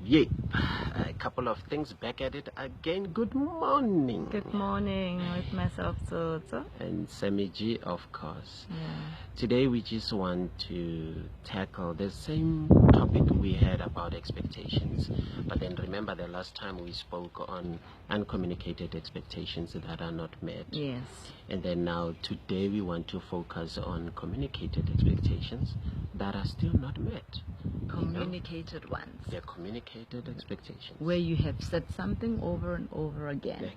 Yep, a couple of things back at it again. Good morning. Good morning with myself, Tsotso. And SammyG, of course. Yeah. Today we just want to tackle the same topic we had about expectations. But then remember the last time we spoke on uncommunicated expectations that are not met. Yes. And then now today we want to focus on communicated expectations that are still not met. Communicated ones. They're communicated expectations. Where you have said something over and over again,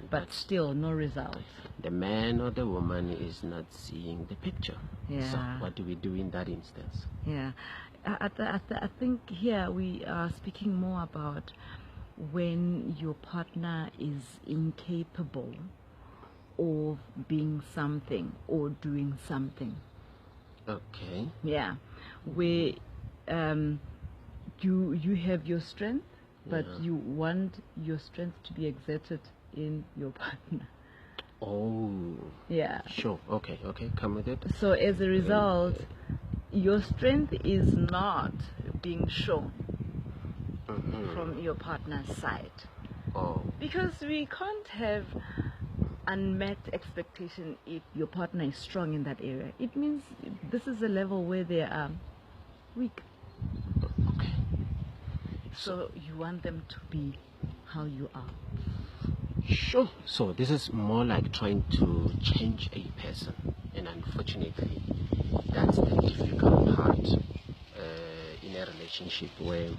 but still no results. The man or the woman is not seeing the picture. Yeah. So what do we do in that instance? Yeah. I think here we are speaking more about when your partner is incapable of being something or doing something. Okay. Yeah. Where you have your strength, but you want your strength to be exerted in your partner. Oh. Yeah. Sure. Okay. Okay. Come with it. So as a result, your strength is not being shown from your partner's side. Oh. Because we can't have unmet expectation if your partner is strong in that area. It means this is a level where they are weak. Okay. So you want them to be how you are. Sure. So this is more like trying to change a person, and unfortunately, that's the difficult part in a relationship where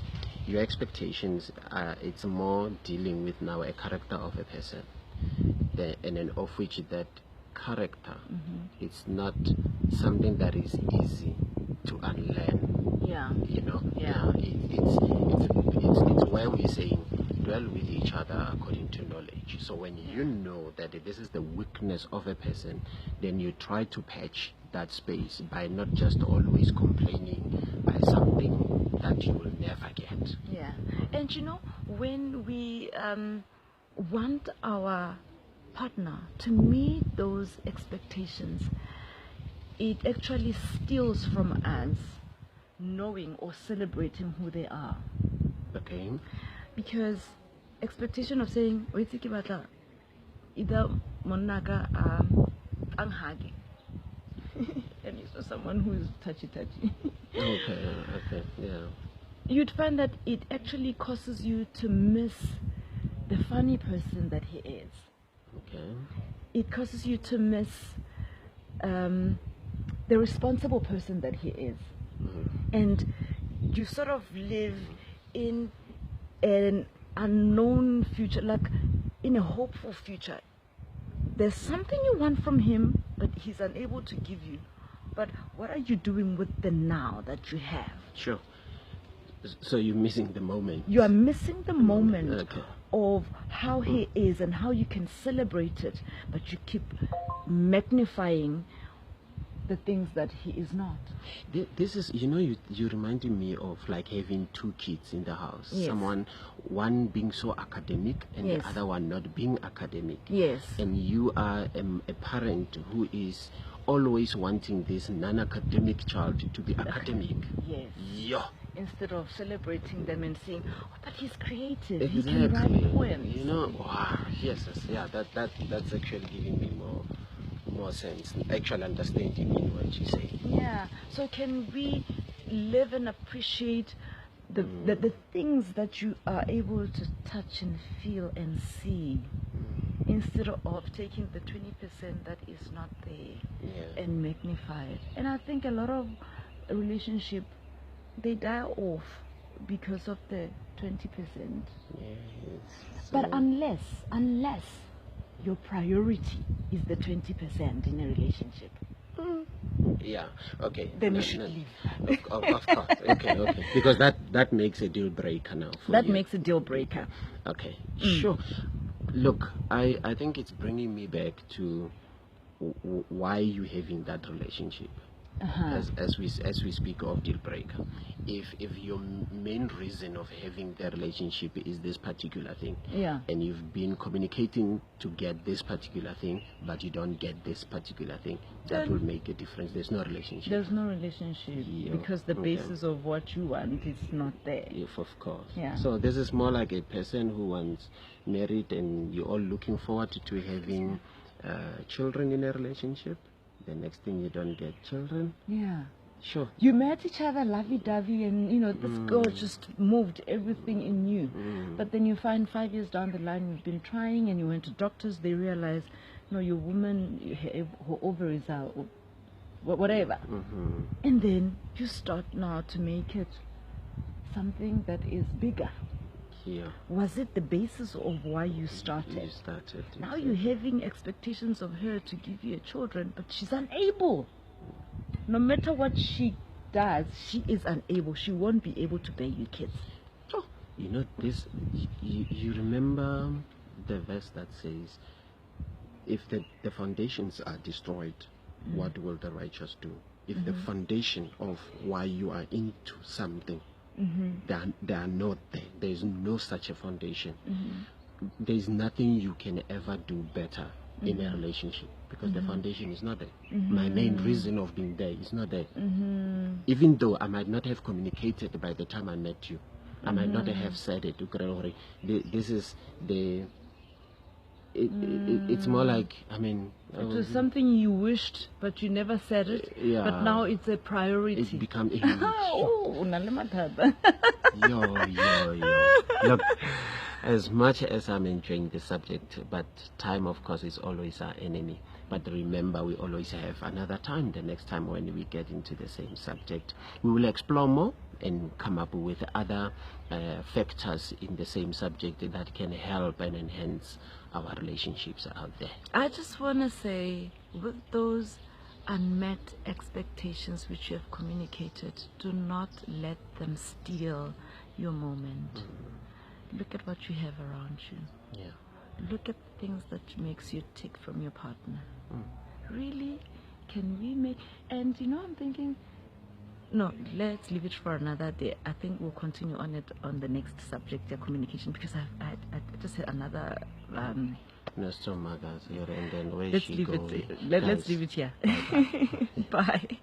your expectations are. It's more dealing with now a character of a person, and then of which that character, it's not something that is easy to unlearn. Yeah. You know. Yeah. It's where we're saying dwell with each other according to knowledge. So when you know that this is the weakness of a person, then you try to patch that space by not just always complaining by something that you will never get. Yeah. And you know, when we want our partner to meet those expectations, it actually steals from us knowing or celebrating who they are. Okay. Because expectation of saying either monaka anghagi and you saw someone who is touchy. Okay, yeah. You'd find that it actually causes you to miss the funny person that he is. Okay. It causes you to miss the responsible person that he is. And you sort of live in an unknown future, like in a hopeful future. There's something you want from him, but he's unable to give you. But what are you doing with the now that you have? Sure. So you're missing the moment. You are missing the moment Okay. of how he is and how you can celebrate it, but you keep magnifying the things that he is not. This is, you reminded me of like having two kids in the house. Yes. One being so academic and Yes. the other one not being academic. Yes. And you are a parent who is always wanting this non-academic child to be academic. Yes. Yeah. Instead of celebrating them and saying, oh, but he's creative. Exactly. He can write poems. Wow. Yes. Yeah. That's actually giving me more sense, actual understanding in what you say. Yeah. So can we live and appreciate the things that you are able to touch and feel and see, instead of taking the 20% that is not there and magnify it? And I think a lot of relationship, they die off because of the 20%. Yes. But unless your priority is the 20% in a relationship, Yeah. Okay. then you should leave. Of course. Okay. Because that makes a deal breaker now. That makes a deal breaker. Okay. Sure. Look, I think it's bringing me back to why you having that relationship. as we speak of deal breaker. If your main reason of having the relationship is this particular thing, and you've been communicating to get this particular thing, but you don't get this particular thing, that will make a difference. There's no relationship. There's no relationship because the basis of what you want is not there. Of course. Yeah. So this is more like a person who wants married, and you're all looking forward to having children in a relationship. The next thing, you don't get children. Yeah. Sure. You met each other lovey-dovey, and this girl just moved everything in you. But then you find 5 years down the line, you've been trying, and you went to doctors. They realize, your woman, her ovaries are whatever. And then you start now to make it something that is bigger. Yeah. Was it the basis of why you started? You started. Now you're having expectations of her to give you children, but she's unable. No matter what she does, she is unable. She won't be able to bear you kids. Oh, this. You remember the verse that says, "If the foundations are destroyed, what will the righteous do?" If the foundation of why you are into something, they are not there. There is no such a foundation. There is nothing you can ever do better in a relationship because the foundation is not there. My main reason of being there is not there. Even though I might not have communicated by the time I met you, I might not have said it. This is the. It's more like, it was something you wished, but you never said it. Yeah. But now it's a priority. It's become a yo. Look, as much as I'm enjoying the subject, but time, of course, is always our enemy. But remember, we always have another time. The next time when we get into the same subject, we will explore more and come up with other factors in the same subject that can help and enhance our relationships out there. I just want to say, with those unmet expectations which you have communicated, do not let them steal your moment. Look at what you have around you. Yeah. Look at things that makes you tick from your partner. Really, can we make? And I'm thinking, no, let's leave it for another day. I think we'll continue on it on the next subject, communication, because I just had another. Let's leave it. Let's leave it here. Bye.